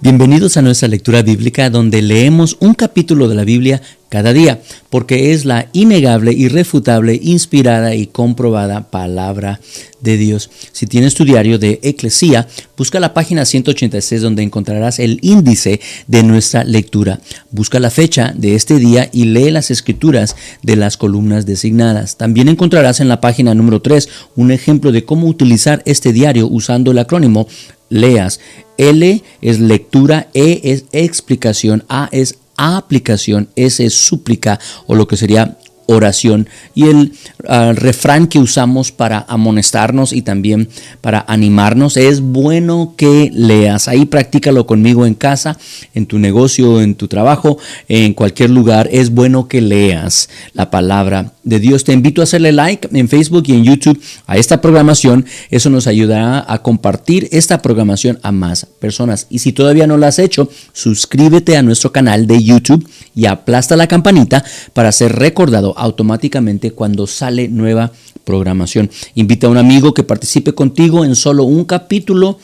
Bienvenidos a nuestra lectura bíblica donde leemos un capítulo de la Biblia cada día, porque es la innegable, irrefutable, inspirada y comprobada palabra de Dios. Si tienes tu diario de Eclesía, busca la página 186 donde encontrarás el índice de nuestra lectura. Busca la fecha de este día y lee las escrituras de las columnas designadas. También encontrarás en la página número 3 un ejemplo de cómo utilizar este diario usando el acrónimo LEAS. L es lectura, E es explicación, A es aplicación, S es súplica o lo que sería oración, y el refrán que usamos para amonestarnos y también para animarnos es bueno que leas. Ahí practícalo conmigo en casa, en tu negocio, en tu trabajo, en cualquier lugar. Es bueno que leas la palabra de Dios. Te invito a hacerle like en Facebook y en YouTube a esta programación. Eso nos ayudará a compartir esta programación a más personas. Y si todavía no lo has hecho, suscríbete a nuestro canal de YouTube y aplasta la campanita para ser recordado automáticamente cuando sale nueva programación. Invita a un amigo que participe contigo en solo un capítulo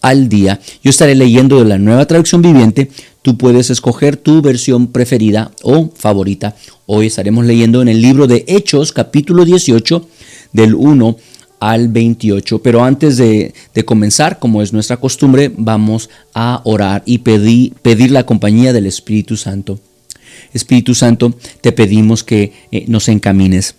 al día. Yo estaré leyendo de la Nueva Traducción Viviente. Tú puedes escoger tu versión preferida o favorita. Hoy estaremos leyendo en el libro de Hechos, capítulo 18, del 1 al 28. Pero antes de comenzar, como es nuestra costumbre, vamos a orar y pedir la compañía del Espíritu Santo. Espíritu Santo, te pedimos que nos encamines.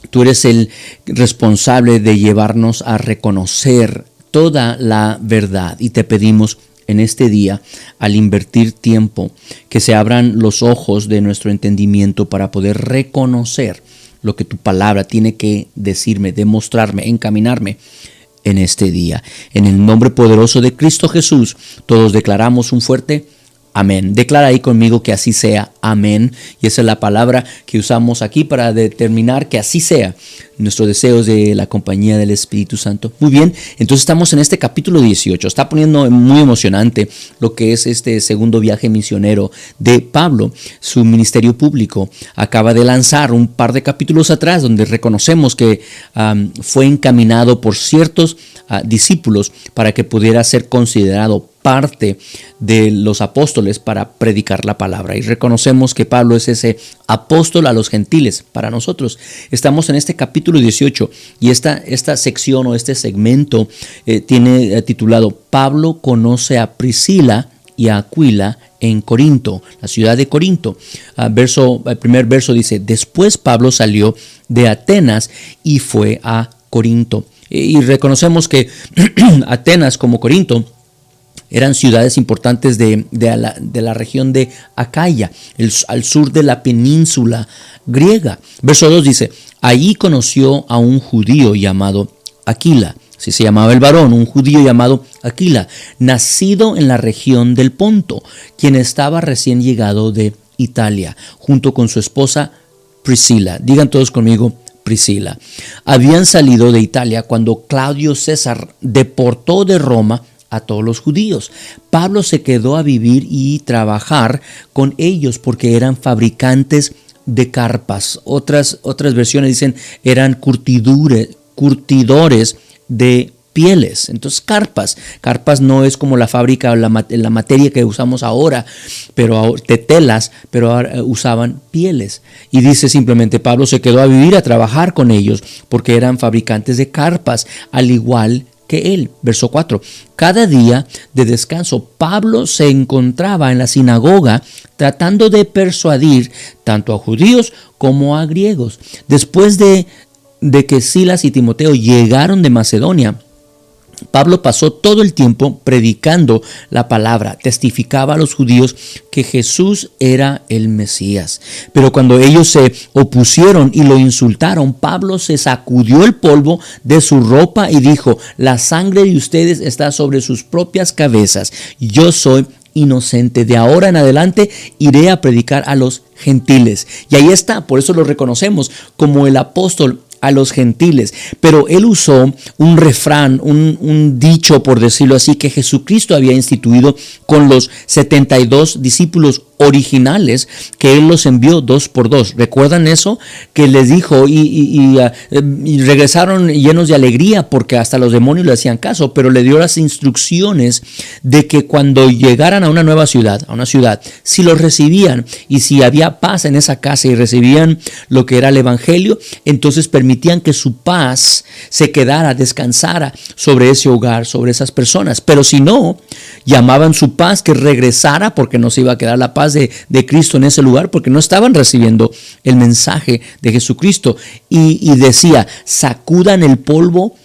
Tú eres el responsable de llevarnos a reconocer toda la verdad y te pedimos en este día, al invertir tiempo, que se abran los ojos de nuestro entendimiento para poder reconocer lo que tu palabra tiene que decirme, demostrarme, encaminarme en este día. En el nombre poderoso de Cristo Jesús, todos declaramos un fuerte amén. Declara ahí conmigo que así sea. Amén. Y esa es la palabra que usamos aquí para determinar que así sea. Nuestro deseo es de la compañía del Espíritu Santo. Muy bien, entonces estamos en este capítulo 18. Está poniendo muy emocionante lo que es este segundo viaje misionero de Pablo. Su ministerio público acaba de lanzar un par de capítulos atrás donde reconocemos que fue encaminado por ciertos discípulos para que pudiera ser considerado parte de los apóstoles para predicar la palabra. Y reconocemos que Pablo es ese apóstol a los gentiles para nosotros. Estamos en este capítulo 18 y esta sección o este segmento tiene titulado Pablo conoce a Priscila y a Aquila en Corinto, la ciudad de Corinto. El primer verso dice: después Pablo salió de Atenas y fue a Corinto. Y reconocemos que Atenas como Corinto eran ciudades importantes de la región de Acaya, al sur de la península griega. Verso 2 dice: allí conoció a un judío llamado Aquila, así se llamaba el varón, un judío llamado Aquila, nacido en la región del Ponto, quien estaba recién llegado de Italia, junto con su esposa Priscila. Digan todos conmigo, Priscila. Habían salido de Italia cuando Claudio César deportó de Roma a todos los judíos. Pablo se quedó a vivir y trabajar con ellos porque eran fabricantes de carpas. Otras versiones dicen eran curtidores de pieles. Entonces carpas no es como la fábrica o la materia que usamos ahora, pero de telas, pero ahora usaban pieles. Y dice simplemente: Pablo se quedó a vivir, a trabajar con ellos porque eran fabricantes de carpas, al igual que él. Verso 4. Cada día de descanso Pablo se encontraba en la sinagoga tratando de persuadir tanto a judíos como a griegos. Después de que Silas y Timoteo llegaron de Macedonia, Pablo pasó todo el tiempo predicando la palabra, testificaba a los judíos que Jesús era el Mesías. Pero cuando ellos se opusieron y lo insultaron, Pablo se sacudió el polvo de su ropa y dijo: la sangre de ustedes está sobre sus propias cabezas. Yo soy inocente. De ahora en adelante iré a predicar a los gentiles. Y ahí está, por eso lo reconocemos como el apóstol a los gentiles. Pero él usó un refrán, un dicho, por decirlo así, que Jesucristo había instituido con los 72 discípulos originales que Él los envió 2 por 2. ¿Recuerdan eso? Que les dijo y regresaron llenos de alegría porque hasta los demonios le hacían caso, pero le dio las instrucciones de que cuando llegaran a una nueva ciudad, si los recibían y si había paz en esa casa y recibían lo que era el evangelio, entonces permitían que su paz se quedara, descansara sobre ese hogar, sobre esas personas. Pero si no, llamaban su paz que regresara, porque no se iba a quedar la paz de Cristo en ese lugar, porque no estaban recibiendo el mensaje de Jesucristo. Y decía, sacudan el polvo.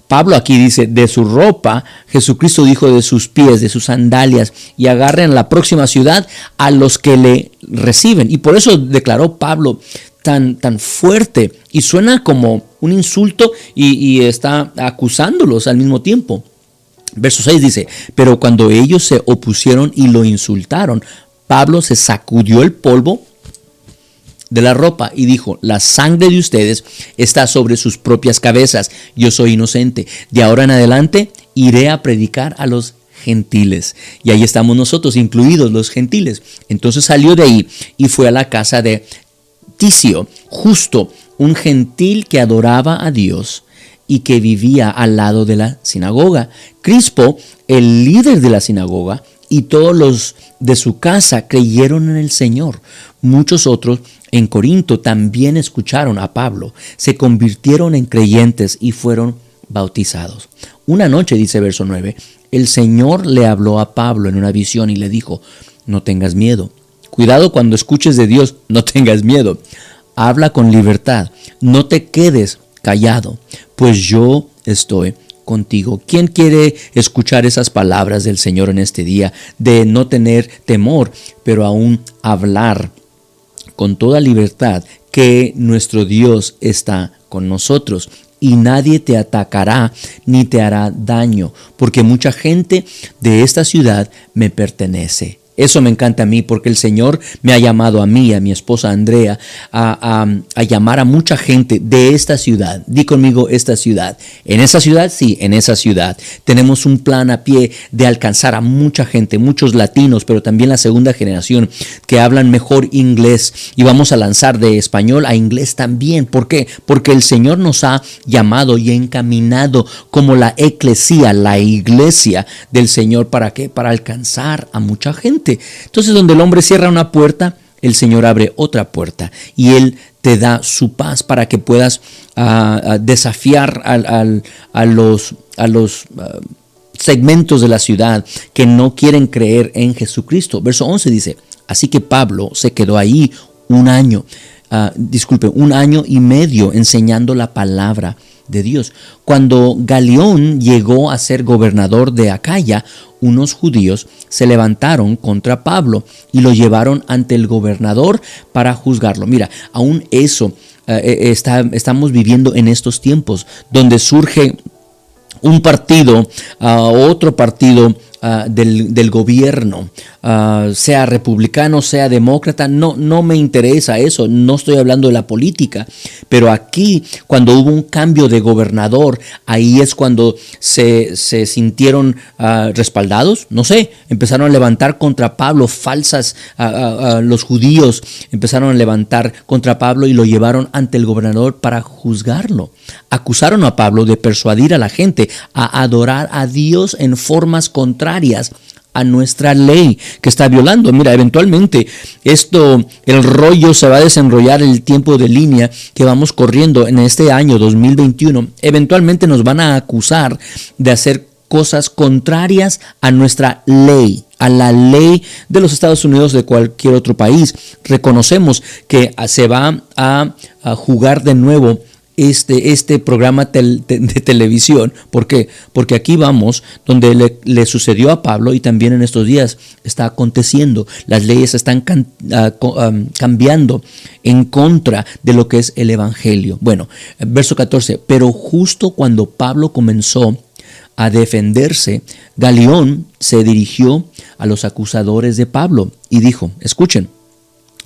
Pablo aquí dice de su ropa, Jesucristo dijo de sus pies, de sus sandalias, y agarren a la próxima ciudad a los que le reciben. Y por eso declaró Pablo tan fuerte, y suena como un insulto y está acusándolos al mismo tiempo. Verso 6 dice, pero cuando ellos se opusieron y lo insultaron, Pablo se sacudió el polvo de la ropa y dijo, la sangre de ustedes está sobre sus propias cabezas, yo soy inocente, de ahora en adelante iré a predicar a los gentiles. Y ahí estamos nosotros, incluidos los gentiles. Entonces salió de ahí y fue a la casa de Ticio, justo un gentil que adoraba a Dios y que vivía al lado de la sinagoga. Crispo, el líder de la sinagoga, y todos los de su casa creyeron en el Señor. Muchos otros en Corinto también escucharon a Pablo, se convirtieron en creyentes y fueron bautizados. Una noche, dice verso 9, el Señor le habló a Pablo en una visión y le dijo, no tengas miedo. Cuidado cuando escuches de Dios, no tengas miedo. Habla con libertad, no te quedes callado, pues yo estoy contigo. ¿Quién quiere escuchar esas palabras del Señor en este día? De no tener temor, pero aún hablar con toda libertad que nuestro Dios está con nosotros y nadie te atacará ni te hará daño, porque mucha gente de esta ciudad me pertenece. Eso me encanta a mí porque el Señor me ha llamado a mí, a mi esposa Andrea, a llamar a mucha gente de esta ciudad. Di conmigo esta ciudad. ¿En esa ciudad? Sí, en esa ciudad. Tenemos un plan a pie de alcanzar a mucha gente, muchos latinos, pero también la segunda generación que hablan mejor inglés. Y vamos a lanzar de español a inglés también. ¿Por qué? Porque el Señor nos ha llamado y encaminado como la eclesía, la iglesia del Señor. ¿Para qué? Para alcanzar a mucha gente. Entonces, donde el hombre cierra una puerta, el Señor abre otra puerta y Él te da su paz para que puedas desafiar a los segmentos de la ciudad que no quieren creer en Jesucristo. Verso 11 dice, así que Pablo se quedó ahí un año y medio enseñando la palabra de Dios. Cuando Galión llegó a ser gobernador de Acaya, unos judíos se levantaron contra Pablo y lo llevaron ante el gobernador para juzgarlo. Mira, aún eso estamos viviendo en estos tiempos donde surge un partido, otro partido del gobierno, sea republicano, sea demócrata, no me interesa eso, no estoy hablando de la política, pero aquí cuando hubo un cambio de gobernador, ahí es cuando se sintieron respaldados, no sé, empezaron a levantar contra Pablo falsas, los judíos empezaron a levantar contra Pablo y lo llevaron ante el gobernador para juzgarlo. Acusaron a Pablo de persuadir a la gente a adorar a Dios en formas contrarias a nuestra ley que está violando. Mira, eventualmente el rollo se va a desenrollar en el tiempo de línea que vamos corriendo en este año 2021. Eventualmente nos van a acusar de hacer cosas contrarias a nuestra ley, a la ley de los Estados Unidos, de cualquier otro país. Reconocemos que se va a jugar de nuevo este programa de televisión. ¿Por qué? Porque aquí vamos donde le sucedió a Pablo y también en estos días está aconteciendo. Las leyes están cambiando en contra de lo que es el evangelio. Bueno, verso 14, pero justo cuando Pablo comenzó a defenderse, Galión se dirigió a los acusadores de Pablo y dijo, escuchen,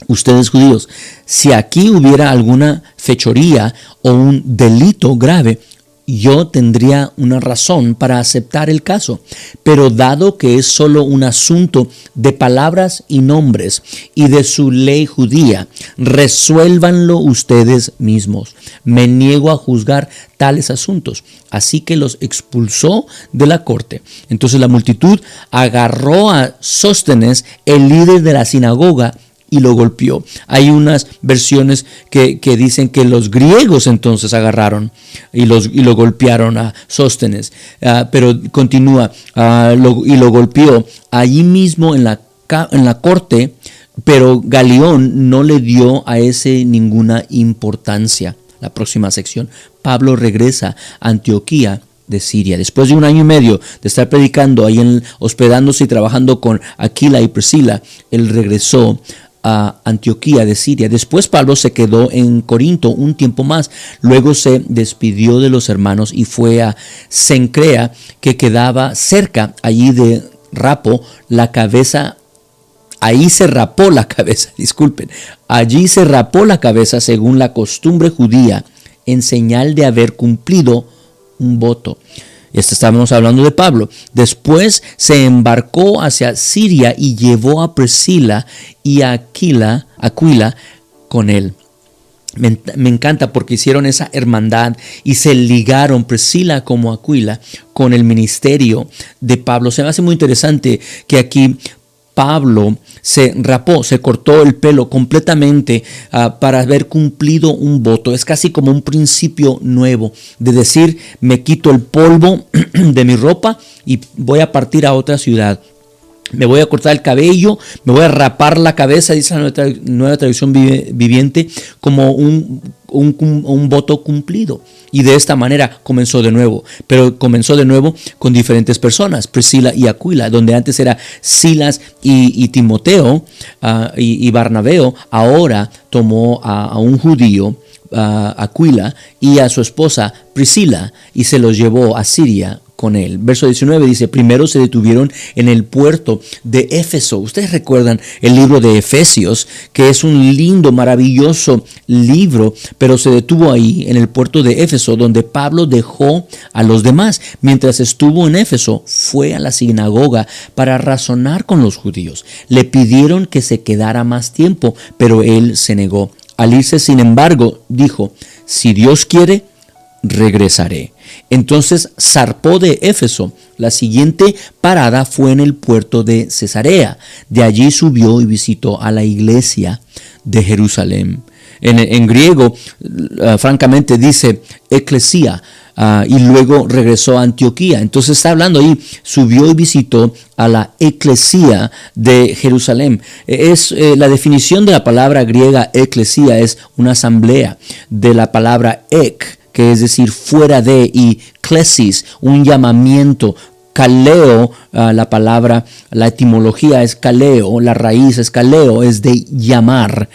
ustedes judíos, si aquí hubiera alguna fechoría o un delito grave, yo tendría una razón para aceptar el caso, pero dado que es solo un asunto de palabras y nombres y de su ley judía, resuélvanlo ustedes mismos. Me niego a juzgar tales asuntos. Así que los expulsó de la corte. Entonces la multitud agarró a Sóstenes, el líder de la sinagoga, y lo golpeó. Hay unas versiones que dicen que los griegos entonces agarraron y lo golpearon a Sóstenes. Pero continúa, y lo golpeó allí mismo en la corte, pero Galión no le dio a ese ninguna importancia. La próxima sección, Pablo regresa a Antioquía de Siria. Después de 1 año y medio de estar predicando ahí, hospedándose y trabajando con Aquila y Priscila, él regresó a Antioquía de Siria. Después Pablo se quedó en Corinto un tiempo más. Luego se despidió de los hermanos y fue a Cencrea, que quedaba cerca allí de Rapo, la cabeza. Ahí se rapó la cabeza, disculpen. Allí se rapó la cabeza según la costumbre judía, en señal de haber cumplido un voto. Estábamos hablando de Pablo. Después se embarcó hacia Siria y llevó a Priscila y a Aquila con él. Me encanta porque hicieron esa hermandad y se ligaron Priscila como Aquila con el ministerio de Pablo. Se me hace muy interesante que aquí Pablo se rapó, se cortó el pelo completamente para haber cumplido un voto. Es casi como un principio nuevo de decir, me quito el polvo de mi ropa y voy a partir a otra ciudad. Me voy a cortar el cabello, me voy a rapar la cabeza, dice la nueva traducción viviente, como un voto cumplido. Y de esta manera comenzó de nuevo, pero comenzó de nuevo con diferentes personas, Priscila y Aquila, donde antes era Silas y Timoteo y Barnabeo. Ahora tomó a un judío, Aquila, y a su esposa Priscila, y se los llevó a Siria con él. Verso 19 dice, primero se detuvieron en el puerto de Éfeso. Ustedes recuerdan el libro de Efesios, que es un lindo, maravilloso libro, pero se detuvo ahí en el puerto de Éfeso, donde Pablo dejó a los demás. Mientras estuvo en Éfeso, fue a la sinagoga para razonar con los judíos. Le pidieron que se quedara más tiempo, pero él se negó. Al irse, sin embargo, dijo, si Dios quiere, regresaré. Entonces zarpó de Éfeso. La siguiente parada fue en el puerto de Cesarea. De allí subió y visitó a la iglesia de Jerusalén. En griego, francamente, dice eclesia. Y luego regresó a Antioquía. Entonces está hablando ahí, subió y visitó a la eclesía de Jerusalén. La definición de la palabra griega eclesía es una asamblea, de la palabra ek, que es decir fuera de, y klesis, un llamamiento. Kaleo, la palabra, la etimología es kaleo, la raíz es kaleo, es de llamar,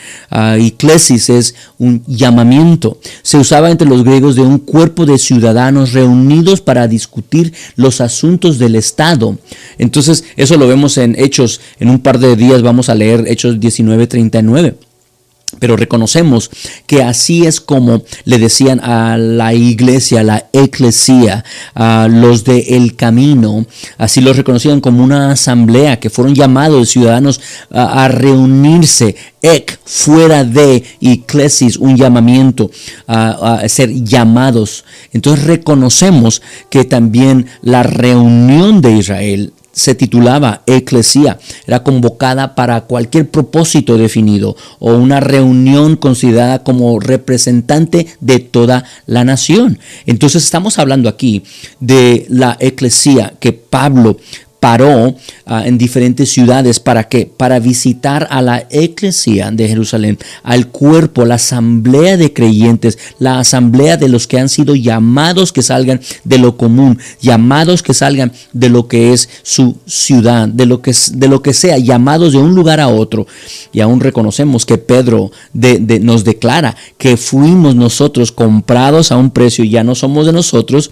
y klesis es un llamamiento. Se usaba entre los griegos de un cuerpo de ciudadanos reunidos para discutir los asuntos del Estado. Entonces eso lo vemos en Hechos. En un par de días vamos a leer Hechos 19:39. Pero reconocemos que así es como le decían a la iglesia, la eclesía, a los de El Camino. Así los reconocían como una asamblea, que fueron llamados ciudadanos a reunirse. Ek, fuera de, y klesis, un llamamiento, a ser llamados. Entonces reconocemos que también la reunión de Israel se titulaba eclesía, era convocada para cualquier propósito definido o una reunión considerada como representante de toda la nación. Entonces estamos hablando aquí de la eclesía que Pablo paró en diferentes ciudades. ¿Para qué? Para visitar a la eclesía de Jerusalén, al cuerpo, la asamblea de creyentes, la asamblea de los que han sido llamados que salgan de lo común, llamados que salgan de lo que es su ciudad, de lo que sea, llamados de un lugar a otro. Y aún reconocemos que Pedro nos declara que fuimos nosotros comprados a un precio y ya no somos de nosotros.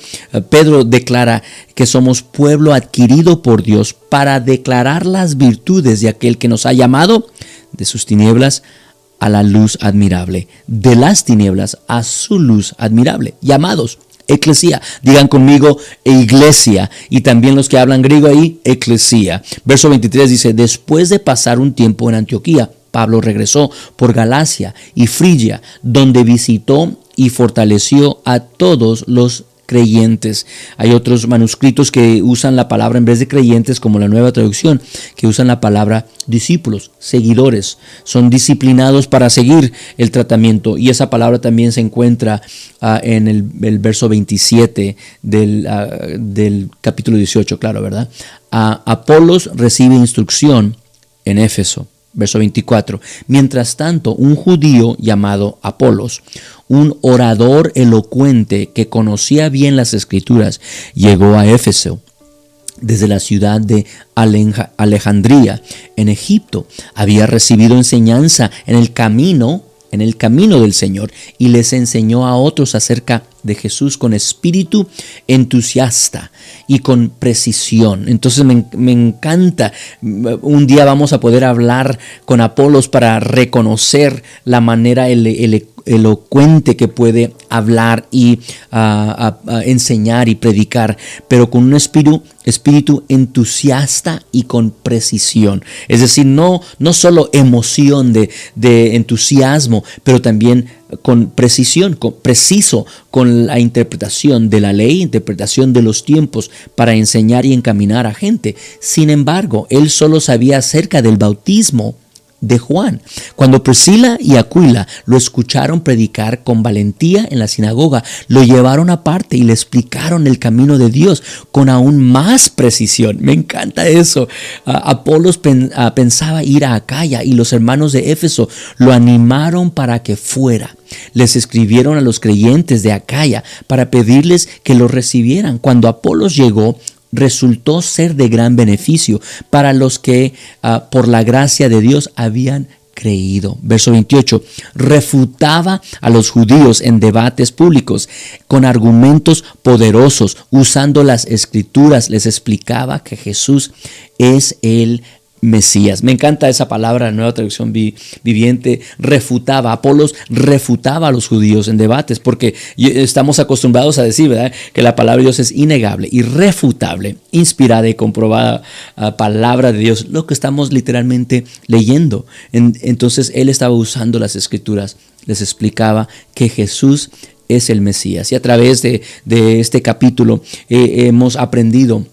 Pedro declara que somos pueblo adquirido por Dios para declarar las virtudes de aquel que nos ha llamado de sus tinieblas a la luz admirable, de las tinieblas a su luz admirable. Llamados, Eclesía. Digan conmigo iglesia. Y también los que hablan griego ahí, eclesía. Verso 23 dice, después de pasar un tiempo en Antioquía, Pablo regresó por Galacia y Frigia, donde visitó y fortaleció a todos los creyentes. Hay otros manuscritos que usan la palabra en vez de creyentes, como la Nueva Traducción, que usan la palabra discípulos, seguidores. Son disciplinados para seguir el tratamiento. Y esa palabra también se encuentra en el verso 27 del capítulo 18, claro, ¿verdad? Apolos recibe instrucción en Éfeso. Verso 24. Mientras tanto, un judío llamado Apolos, un orador elocuente que conocía bien las Escrituras, llegó a Éfeso desde la ciudad de Alejandría, en Egipto. Había recibido enseñanza en el camino del Señor, y les enseñó a otros acerca de Jesús con espíritu entusiasta y con precisión. Entonces me encanta. Un día vamos a poder hablar con Apolos para reconocer la manera elocuente que puede hablar y enseñar y predicar, pero con un espíritu entusiasta y con precisión. Es decir, no solo emoción de entusiasmo, pero también con precisión, preciso con la interpretación de la ley, interpretación de los tiempos para enseñar y encaminar a gente. Sin embargo, él solo sabía acerca del bautismo de Juan. Cuando Priscila y Aquila lo escucharon predicar con valentía en la sinagoga, lo llevaron aparte y le explicaron el camino de Dios con aún más precisión. Me encanta eso. Apolos pensaba ir a Acaya y los hermanos de Éfeso lo animaron para que fuera. Les escribieron a los creyentes de Acaya para pedirles que lo recibieran. Cuando Apolos llegó, resultó ser de gran beneficio para los que por la gracia de Dios habían creído. Verso 28, refutaba a los judíos en debates públicos con argumentos poderosos, usando las Escrituras. Les explicaba que Jesús es el Mesías. Me encanta esa palabra, la Nueva Traducción Viviente. Refutaba. Apolos refutaba a los judíos en debates, porque estamos acostumbrados a decir, ¿verdad?, que la palabra de Dios es innegable, irrefutable, inspirada y comprobada palabra de Dios, lo que estamos literalmente leyendo. Entonces él estaba usando las Escrituras, les explicaba que Jesús es el Mesías. Y a través de este capítulo hemos aprendido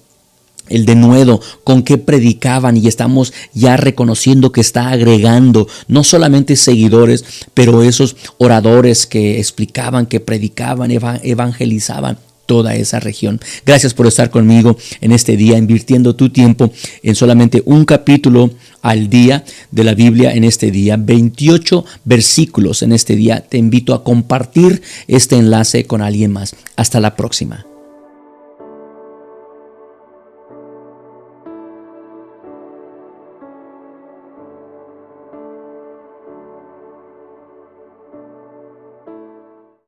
el denuedo con que predicaban, y estamos ya reconociendo que está agregando no solamente seguidores, pero esos oradores que explicaban, que predicaban, evangelizaban toda esa región. Gracias por estar conmigo en este día, invirtiendo tu tiempo en solamente un capítulo al día de la Biblia en este día, 28 versículos en este día. Te invito a compartir este enlace con alguien más. Hasta la próxima.